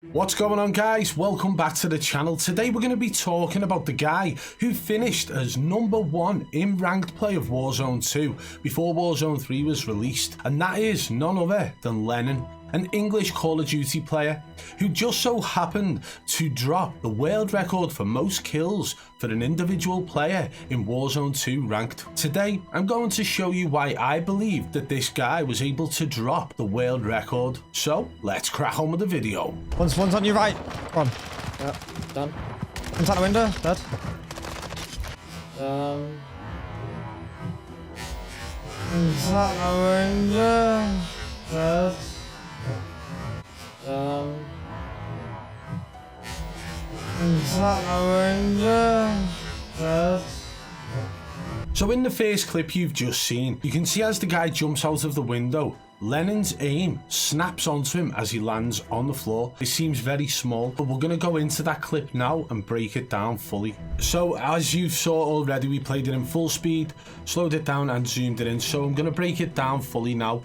What's going on, guys? Welcome back to the channel. Today we're going to be talking about the guy who finished as #1 in ranked play of Warzone 2 before Warzone 3 was released, and that is none other than Lenun, an English Call of Duty player who just so happened to drop the world record for most kills for an individual player in Warzone 2 ranked. Today I'm going to show you why I believe that this guy was able to drop the world record. So let's crack on with the video. One's on your right. One. Yeah, done. One's out the window. Dead. One's out the window. Dead. One's out the window. Dead. So in the first clip you've just seen, you can see as the guy jumps out of the window, Lenun's aim snaps onto him as he lands on the floor. It seems very small, but we're going to go into that clip now and break it down fully. So as you saw already, we played it in full speed, slowed it down and zoomed it in. So I'm going to break it down fully now.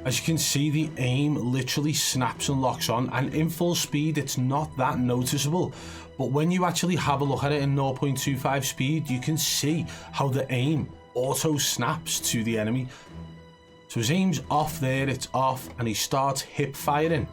As you can see, the aim literally snaps and locks on, and in full speed it's not that noticeable. But when you actually have a look at it in 0.25 speed, you can see how the aim auto snaps to the enemy. So his aim's off there, it's off, and he starts hip firing,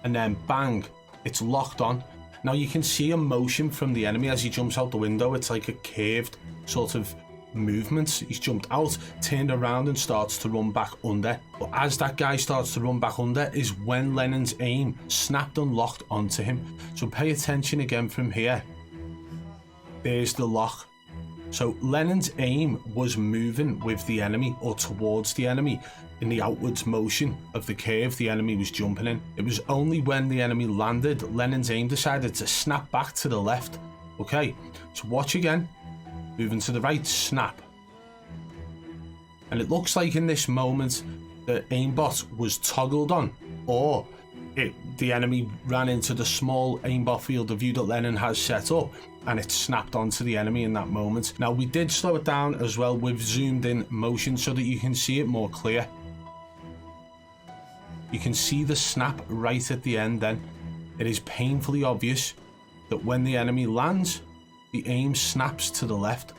and then bang, it's locked on. Now you can see a motion from the enemy as he jumps out the window. It's like a curved sort of movement. He's jumped out, turned around and starts to run back under. But as that guy starts to run back under is when Lenun's aim snapped and locked onto him. So pay attention again from here. There's the lock. So Lenun's aim was moving with the enemy or towards the enemy in the outwards motion of the curve the enemy was jumping in. It was only when the enemy landed, Lenun's aim decided to snap back to the left. Okay, so watch again. Moving to the right, snap. And it looks like in this moment the aimbot was toggled on, or the enemy ran into the small aimbot field of view that Lenun has set up, and it snapped onto the enemy in that moment. Now we did slow it down as well with zoomed in motion so that you can see it more clear. You can see the snap right at the end then. It is painfully obvious that when the enemy lands, the aim snaps to the left.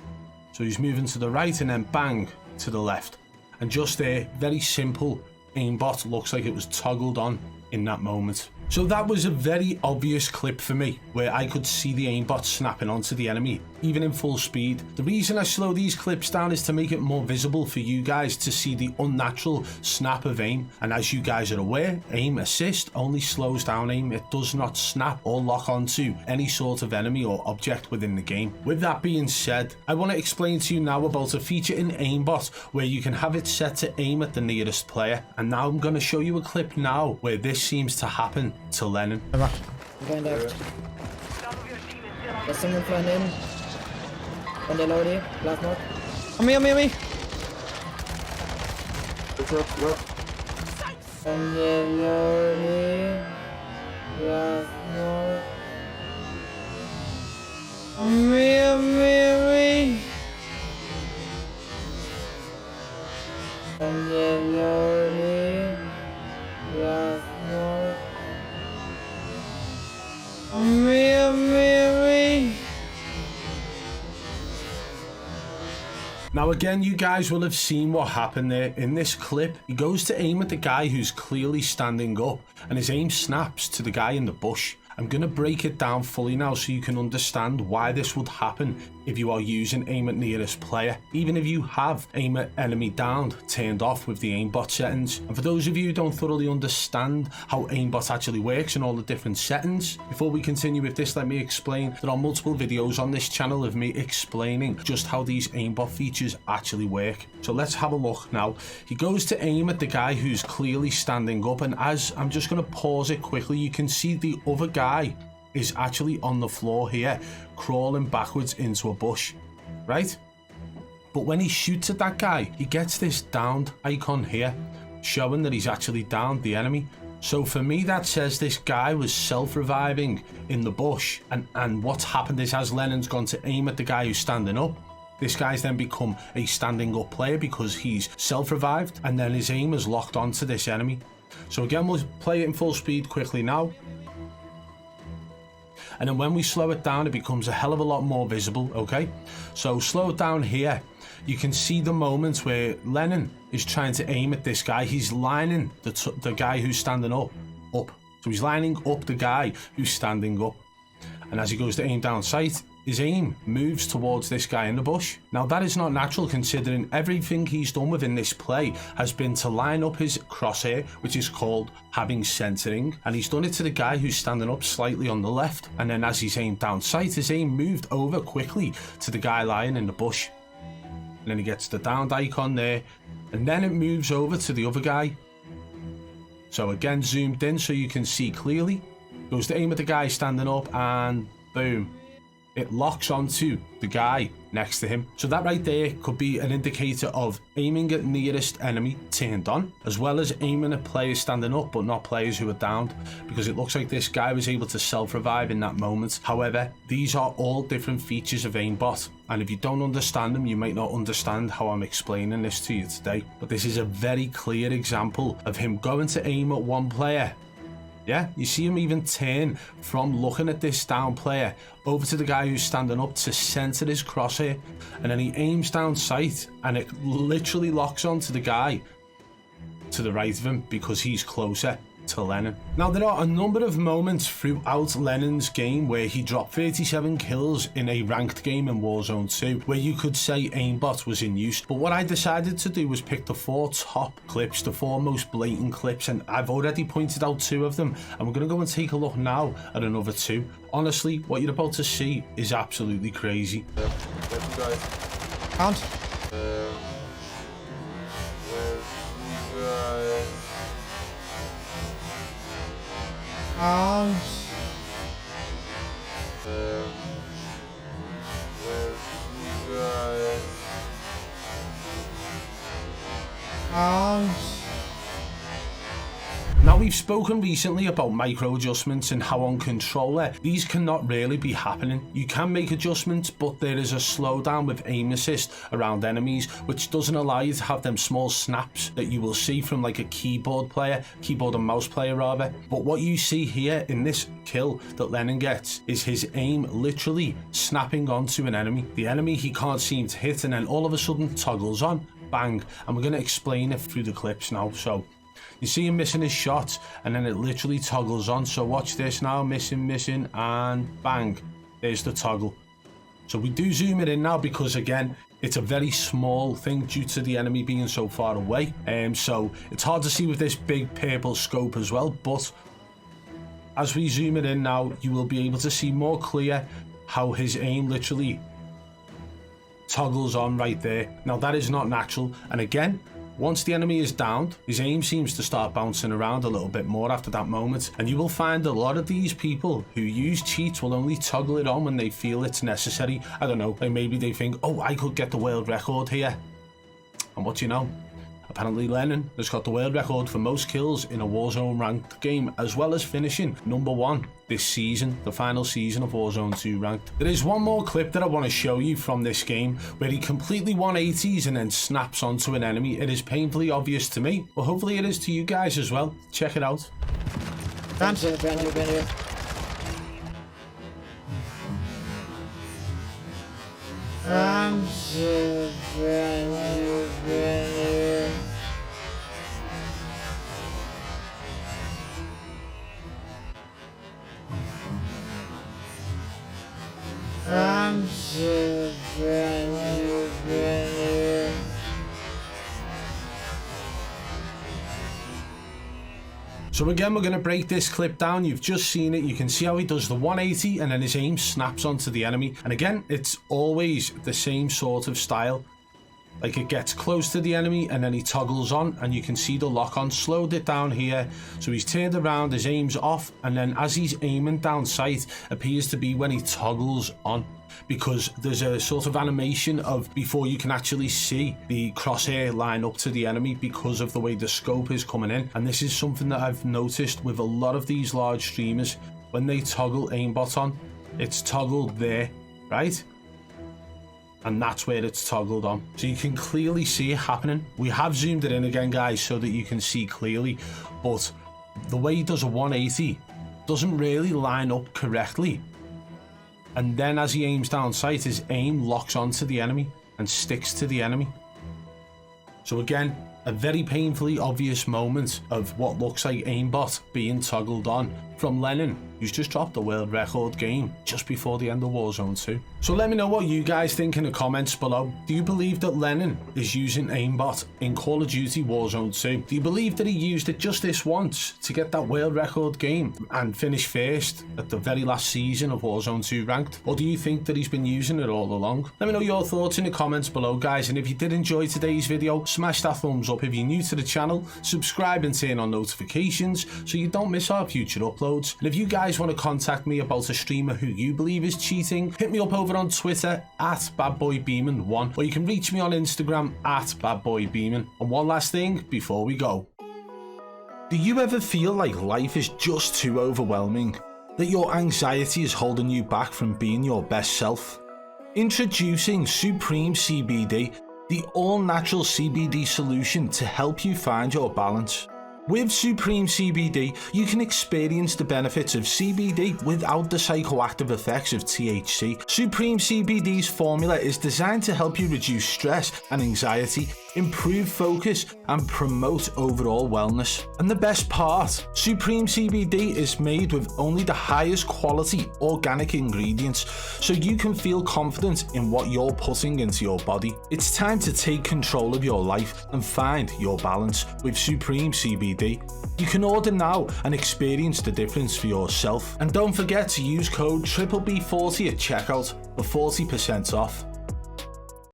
So he's moving to the right and then bang to the left. And just there, very simple, aimbot looks like it was toggled on in that moment. So that was a very obvious clip for me, where I could see the aimbot snapping onto the enemy, even in full speed. The reason I slow these clips down is to make it more visible for you guys to see the unnatural snap of aim. And as you guys are aware, aim assist only slows down aim. It does not snap or lock onto any sort of enemy or object within the game. With that being said, I want to explain to you now about a feature in aimbot where you can have it set to aim at the nearest player. And now I'm going to show you a clip now where this seems to happen to Lenun. I'm going left. There's someone flying in. On the loadie, last mark. On me. On the loadie, last mark. On me. On the loadie, last mark. On me. Now again, you guys will have seen what happened there. In this clip, he goes to aim at the guy who's clearly standing up, and his aim snaps to the guy in the bush. I'm going to break it down fully now so you can understand why this would happen if you are using aim at nearest player, even if you have aim at enemy downed turned off with the aimbot settings. And for those of you who don't thoroughly understand how aimbot actually works and all the different settings, before we continue with this, let me explain. There are multiple videos on this channel of me explaining just how these aimbot features actually work. So let's have a look now. He goes to aim at the guy who's clearly standing up, and as I'm just going to pause it quickly, you can see the other guy is actually on the floor here, crawling backwards into a bush, right? But when he shoots at that guy, he gets this downed icon here, showing that he's actually downed the enemy. So for me, that says this guy was self-reviving in the bush, and what's happened is as Lenun's gone to aim at the guy who's standing up, This guy's then become a standing up player because he's self-revived and then his aim is locked onto this enemy. So again, we'll play it in full speed quickly now. and then when we slow it down, it becomes a hell of a lot more visible, okay? So slow it down here. You can see the moment where Lenun is trying to aim at this guy. He's lining the guy who's standing up. So he's lining up the guy who's standing up. And as he goes to aim down sight, his aim moves towards this guy in the bush. Now that is not natural, considering everything he's done within this play has been to line up his crosshair, which is called having centering, and he's done it to the guy who's standing up slightly on the left. And then as he's aimed down sight, his aim moved over quickly to the guy lying in the bush. And then he gets the downed icon there, and then it moves over to the other guy. So again, zoomed in so you can see clearly. Goes to aim at the guy standing up, and boom, it locks onto the guy next to him. So that right there could be an indicator of aiming at nearest enemy turned on, as well as aiming at players standing up but not players who are downed, because it looks like this guy was able to self-revive in that moment. However, these are all different features of aimbot, and if you don't understand them, you might not understand how I'm explaining this to you today. But this is a very clear example of him going to aim at one player. Yeah, you see him even turn from looking at this down player over to the guy who's standing up to center his crosshair, and then he aims down sight and it literally locks onto the guy to the right of him because he's closer to Lenun. Now there are a number of moments throughout Lenun's game where he dropped 37 kills in a ranked game in Warzone 2 where you could say aimbot was in use, but what I decided to do was pick the 4 top clips, the 4 most blatant clips, and I've already pointed out 2 of them, and we're going to go and take a look now at another 2. Honestly, what you're about to see is absolutely crazy. Count. Count. Count. Now we've spoken recently about micro adjustments and how on controller these cannot really be happening. You can make adjustments, but there is a slowdown with aim assist around enemies, which doesn't allow you to have them small snaps that you will see from like a keyboard and mouse player rather. But what you see here in this kill that Lenun gets is his aim literally snapping onto an enemy. The enemy he can't seem to hit, and then all of a sudden toggles on, bang, and we're going to explain it through the clips now. So you see him missing his shot, and then it literally toggles on. So watch this now, missing, and bang, there's the toggle. So we do zoom it in now because again, it's a very small thing due to the enemy being so far away. So it's hard to see with this big purple scope as well, but as we zoom it in now, you will be able to see more clear how his aim literally toggles on right there. Now that is not natural, and again, once the enemy is downed, his aim seems to start bouncing around a little bit more after that moment, and you will find a lot of these people who use cheats will only toggle it on when they feel it's necessary. I don't know, like maybe they think, oh, I could get the world record here. And what do you know? Apparently Lenun has got the world record for most kills in a Warzone ranked game, as well as finishing #1 this season, the final season of Warzone 2 ranked. There is one more clip that I want to show you from this game where he completely 180s and then snaps onto an enemy. It is painfully obvious to me, but hopefully it is to you guys as well. Check it out. Brand new. Brand new. So again, we're going to break this clip down. You've just seen it. You can see how he does the 180 and then his aim snaps onto the enemy. And again, it's always the same sort of style. Like it gets close to the enemy and then he toggles on, and you can see the lock on. Slowed it down here. So he's turned around, his aim's off, and then as he's aiming down sight appears to be when he toggles on, because there's a sort of animation of before you can actually see the crosshair line up to the enemy because of the way the scope is coming in. And this is something that I've noticed with a lot of these large streamers. When they toggle aimbot on, it's toggled there, right? And that's where it's toggled on. So you can clearly see it happening. We have zoomed it in again, guys, so that you can see clearly, but the way he does a 180 doesn't really line up correctly and then as he aims down sight, his aim locks onto the enemy and sticks to the enemy. So again, a very painfully obvious moment of what looks like aimbot being toggled on from Lenun, who's just dropped a world record game just before the end of Warzone 2. So let me know what you guys think in the comments below. Do you believe that Lenun is using aimbot in Call of Duty Warzone 2? Do you believe that he used it just this once to get that world record game and finish first at the very last season of Warzone 2 ranked? Or do you think that he's been using it all along? Let me know your thoughts in the comments below, guys, and if you did enjoy today's video, smash that thumbs up. If you're new to the channel, subscribe and turn on notifications so you don't miss our future uploads. And if you guys want to contact me about a streamer who you believe is cheating, hit me up over on Twitter at BadBoyBeaman1, or you can reach me on Instagram at BadBoyBeaman. And one last thing before we go. Do you ever feel like life is just too overwhelming? That your anxiety is holding you back from being your best self? Introducing Supreme CBD, the all-natural CBD solution to help you find your balance. With Supreme CBD, you can experience the benefits of CBD without the psychoactive effects of THC. Supreme CBD's formula is designed to help you reduce stress and anxiety, improve focus, and promote overall wellness. And the best part, Supreme CBD is made with only the highest quality organic ingredients, so you can feel confident in what you're putting into your body. It's time to take control of your life and find your balance with Supreme CBD. You can order now and experience the difference for yourself. And don't forget to use code BBB40 at checkout for 40% off.